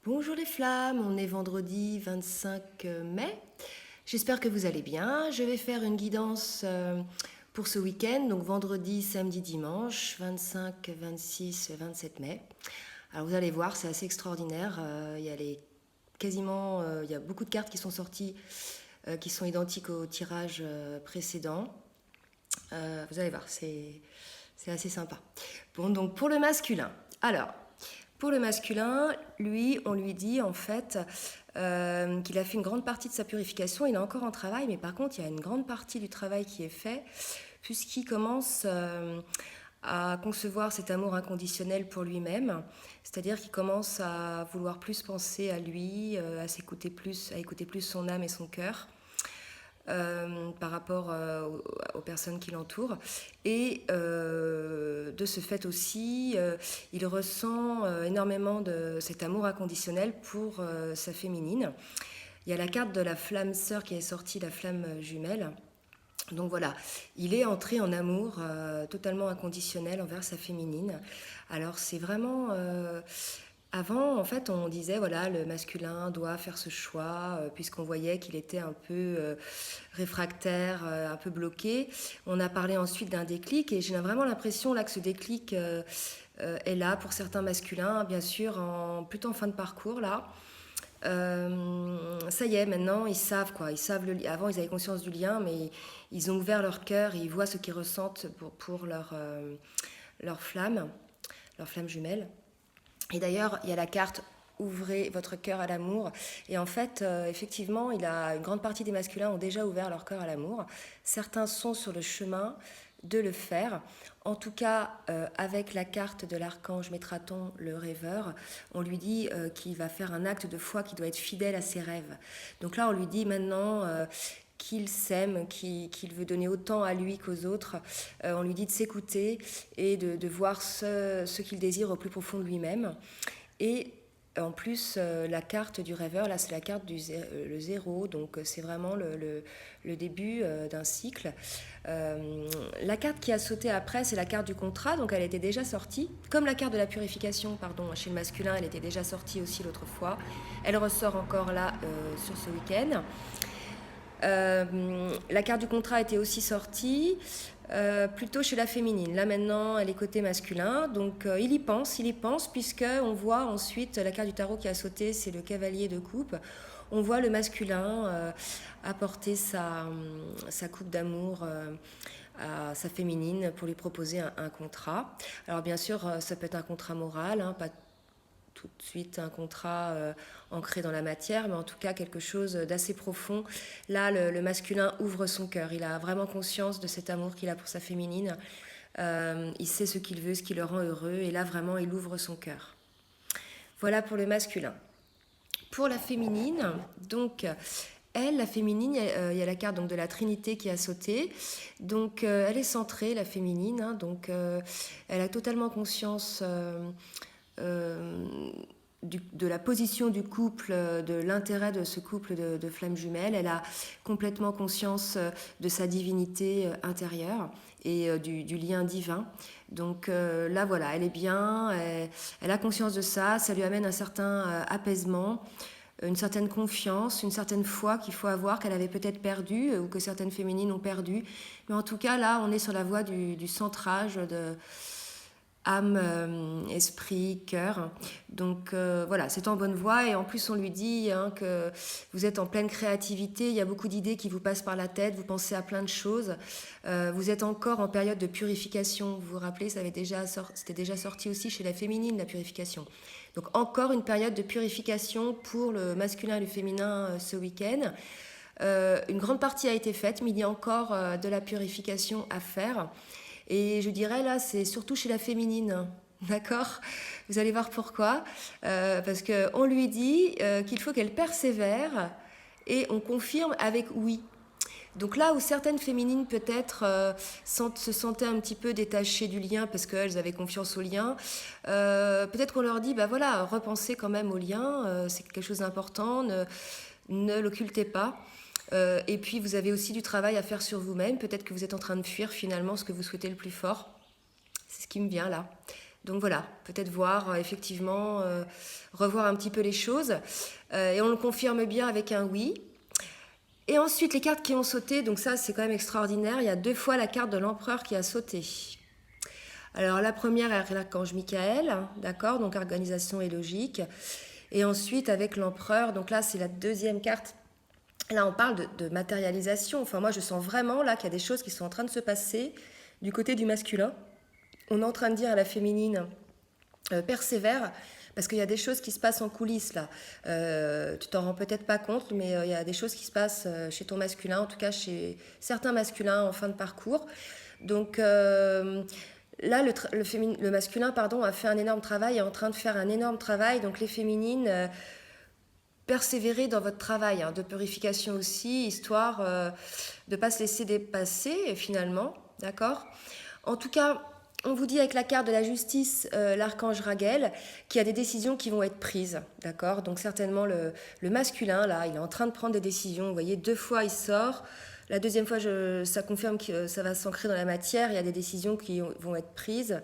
Bonjour les flammes, on est vendredi 25 mai. J'espère que vous allez bien. Je vais faire une guidance pour ce week-end, donc vendredi, samedi, dimanche, 25, 26, 27 mai. Alors vous allez voir, c'est assez extraordinaire. Il y a beaucoup de cartes qui sont sorties, qui sont identiques au tirage précédent. Vous allez voir, c'est assez sympa. Bon, donc pour le masculin. Alors, pour le masculin, lui, on lui dit en fait qu'il a fait une grande partie de sa purification. Il est encore en travail, mais par contre, il y a une grande partie du travail qui est fait, puisqu'il commence à concevoir cet amour inconditionnel pour lui-même. C'est-à-dire qu'il commence à vouloir plus penser à lui, à écouter plus son âme et son cœur. Par rapport aux personnes qui l'entourent. Et de ce fait aussi, il ressent énormément de cet amour inconditionnel pour sa féminine. Il y a la carte de la flamme sœur qui est sortie, la flamme jumelle. Donc voilà, il est entré en amour totalement inconditionnel envers sa féminine. Alors c'est vraiment... avant, en fait, on disait, voilà, le masculin doit faire ce choix, puisqu'on voyait qu'il était un peu réfractaire, un peu bloqué. On a parlé ensuite d'un déclic, et j'ai vraiment l'impression là que ce déclic est là pour certains masculins, bien sûr, plutôt en fin de parcours, là. Ça y est, maintenant, ils savent quoi. Ils savent avant, ils avaient conscience du lien, mais ils ont ouvert leur cœur et ils voient ce qu'ils ressentent pour leur flamme jumelle. Et d'ailleurs, il y a la carte Ouvrez votre cœur à l'amour. Et en fait, effectivement, une grande partie des masculins ont déjà ouvert leur cœur à l'amour. Certains sont sur le chemin de le faire. En tout cas, avec la carte de l'archange Métraton, le rêveur, on lui dit qu'il va faire un acte de foi, qui doit être fidèle à ses rêves. Donc là, on lui dit maintenant qu'il s'aime, qu'il veut donner autant à lui qu'aux autres. On lui dit de s'écouter et de voir ce qu'il désire au plus profond de lui-même. Et en plus, la carte du rêveur, là, c'est la carte le zéro, donc c'est vraiment le début d'un cycle. La carte qui a sauté après, c'est la carte du contrat, donc elle était déjà sortie. Comme la carte de la purification, pardon, chez le masculin, elle était déjà sortie aussi l'autre fois. Elle ressort encore là sur ce week-end. La carte du contrat était aussi sortie, plutôt chez la féminine. Là maintenant, elle est côté masculin, donc il y pense, puisque on voit ensuite la carte du tarot qui a sauté, c'est le cavalier de coupe. On voit le masculin apporter sa coupe d'amour à sa féminine pour lui proposer un contrat. Alors bien sûr, ça peut être un contrat moral, hein, pas tout de suite un contrat ancré dans la matière, mais en tout cas quelque chose d'assez profond. Là, le masculin ouvre son cœur. Il a vraiment conscience de cet amour qu'il a pour sa féminine. Il sait ce qu'il veut, ce qui le rend heureux. Et là, vraiment, il ouvre son cœur. Voilà pour le masculin. Pour la féminine, donc... Elle, la féminine, il y a la carte donc, de la Trinité qui a sauté. Donc, elle est centrée, la féminine. Hein, donc, elle a totalement conscience de la position du couple, de l'intérêt de ce couple de flammes jumelles. Elle a complètement conscience de sa divinité intérieure et du lien divin. Donc là, voilà, elle est bien, elle a conscience de ça, ça lui amène un certain apaisement, une certaine confiance, une certaine foi qu'il faut avoir, qu'elle avait peut-être perdue ou que certaines féminines ont perdu. Mais en tout cas, là, on est sur la voie du centrage de âme, esprit, cœur. Donc voilà, c'est en bonne voie. Et en plus, on lui dit que vous êtes en pleine créativité. Il y a beaucoup d'idées qui vous passent par la tête. Vous pensez à plein de choses. Vous êtes encore en période de purification. Vous vous rappelez, c'était déjà sorti aussi chez la féminine, la purification. Donc encore une période de purification pour le masculin et le féminin ce week-end. Une grande partie a été faite, mais il y a encore de la purification à faire. Et je dirais là, c'est surtout chez la féminine, d'accord? Vous allez voir pourquoi. Parce qu'on lui dit qu'il faut qu'elle persévère et on confirme avec oui. Donc là où certaines féminines peut-être se sentaient un petit peu détachées du lien parce qu'elles avaient confiance au lien, peut-être qu'on leur dit, bah voilà, repensez quand même au lien, c'est quelque chose d'important, ne l'occultez pas. Et puis vous avez aussi du travail à faire sur vous-même. Peut-être que vous êtes en train de fuir finalement ce que vous souhaitez le plus fort. C'est ce qui me vient là. Donc voilà, peut-être voir effectivement revoir un petit peu les choses. Et on le confirme bien avec un oui. Et ensuite, les cartes qui ont sauté, donc ça c'est quand même extraordinaire, il y a 2 fois la carte de l'empereur qui a sauté. Alors la première est l'archange Michael, d'accord, donc organisation et logique. Et ensuite avec l'empereur, donc là c'est la deuxième carte. Là on parle de matérialisation, enfin moi je sens vraiment là qu'il y a des choses qui sont en train de se passer du côté du masculin. On est en train de dire à la féminine, persévère, parce qu'il y a des choses qui se passent en coulisses là. Tu t'en rends peut-être pas compte, mais il y a des choses qui se passent chez ton masculin, en tout cas chez certains masculins en fin de parcours. Donc là, le masculin pardon, a fait un énorme travail, est en train de faire un énorme travail. Donc les féminines, persévérez dans votre travail de purification aussi, histoire de ne pas se laisser dépasser finalement, d'accord. En tout cas, on vous dit avec la carte de la justice, l'archange Raguel, qu'il y a des décisions qui vont être prises, d'accord. Donc certainement le masculin, là, il est en train de prendre des décisions. Vous voyez, 2 fois il sort. La deuxième fois, ça confirme que ça va s'ancrer dans la matière. Il y a des décisions qui vont être prises.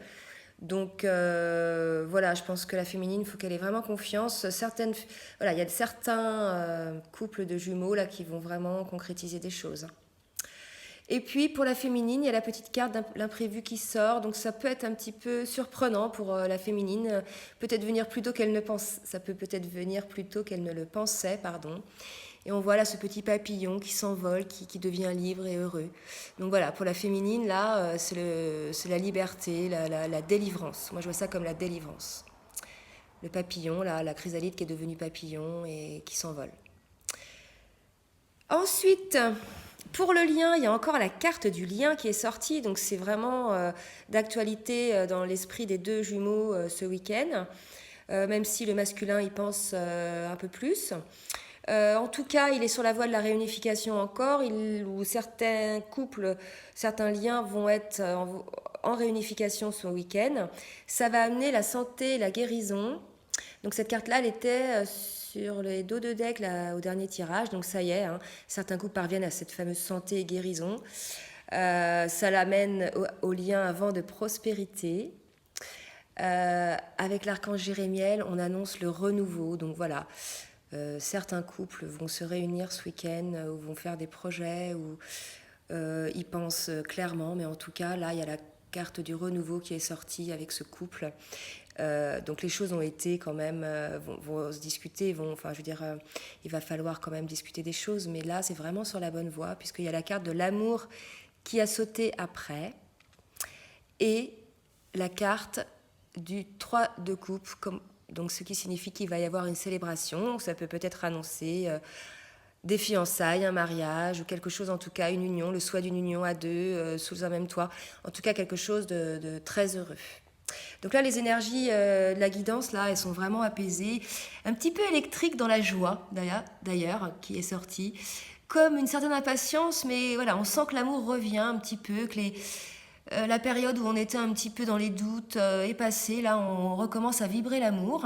Donc voilà, je pense que la féminine, il faut qu'elle ait vraiment confiance. Voilà, il y a certains couples de jumeaux là qui vont vraiment concrétiser des choses. Et puis pour la féminine, il y a la petite carte l'imprévu qui sort, donc ça peut être un petit peu surprenant pour la féminine, peut-être venir plus tôt qu'elle ne pense, ça peut peut-être venir plus tôt qu'elle ne le pensait, pardon. Et on voit là ce petit papillon qui s'envole, qui devient libre et heureux. Donc voilà, pour la féminine, là, c'est la liberté, la délivrance. Moi, je vois ça comme la délivrance. Le papillon, là, la chrysalide qui est devenue papillon et qui s'envole. Ensuite, pour le lien, il y a encore la carte du lien qui est sortie. Donc c'est vraiment d'actualité dans l'esprit des 2 jumeaux ce week-end. Même si le masculin y pense un peu plus. En tout cas, il est sur la voie de la réunification encore, où certains couples, certains liens vont être en réunification ce week-end. Ça va amener la santé et la guérison. Donc cette carte-là, elle était sur les dos de deck là, au dernier tirage, donc ça y est, certains couples parviennent à cette fameuse santé et guérison. Ça l'amène au lien avant de prospérité. Avec l'archange Jérémiel, on annonce le renouveau, donc voilà. Certains couples vont se réunir ce week-end ou vont faire des projets ou ils pensent clairement, mais en tout cas là il y a la carte du renouveau qui est sortie avec ce couple. Donc les choses ont été quand même vont se discuter, enfin je veux dire il va falloir quand même discuter des choses, mais là c'est vraiment sur la bonne voie puisqu'il y a la carte de l'amour qui a sauté après et la carte du 3 de coupe donc ce qui signifie qu'il va y avoir une célébration. Ça peut-être annoncer des fiançailles, un mariage ou quelque chose, en tout cas une union, le souhait d'une union à 2 sous un même toit, en tout cas quelque chose de très heureux. Donc là les énergies de la guidance là, elles sont vraiment apaisées, un petit peu électriques dans la joie d'ailleurs qui est sortie, comme une certaine impatience, mais voilà, on sent que l'amour revient un petit peu, que la période où on était un petit peu dans les doutes est passée. Là, on recommence à vibrer l'amour.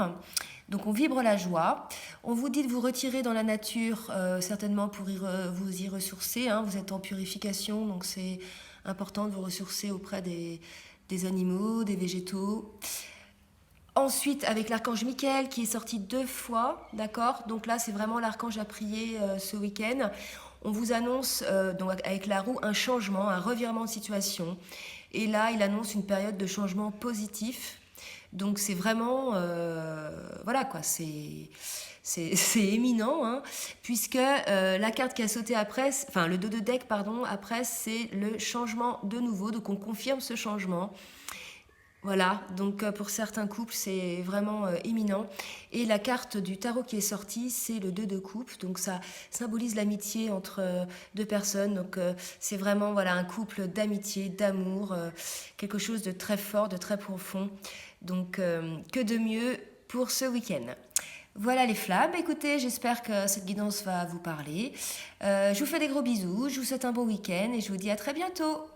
Donc, on vibre la joie. On vous dit de vous retirer dans la nature, certainement pour vous y ressourcer. Vous êtes en purification, donc c'est important de vous ressourcer auprès des animaux, des végétaux. Ensuite, avec l'archange Michael qui est sorti 2 fois, d'accord. Donc là, c'est vraiment l'archange à prier ce week-end. On vous annonce, donc avec la roue, un changement, un revirement de situation. Et là, il annonce une période de changement positif. Donc c'est vraiment, voilà quoi, c'est éminent, puisque la carte qui a sauté après, enfin le dos de deck, pardon, après c'est le changement de nouveau, donc on confirme ce changement. Voilà, donc pour certains couples, c'est vraiment éminent. Et la carte du tarot qui est sortie, c'est le 2 de coupe. Donc ça symbolise l'amitié entre 2 personnes. Donc c'est vraiment voilà, un couple d'amitié, d'amour, quelque chose de très fort, de très profond. Donc que de mieux pour ce week-end. Voilà les flammes, écoutez, j'espère que cette guidance va vous parler. Je vous fais des gros bisous, je vous souhaite un bon week-end et je vous dis à très bientôt.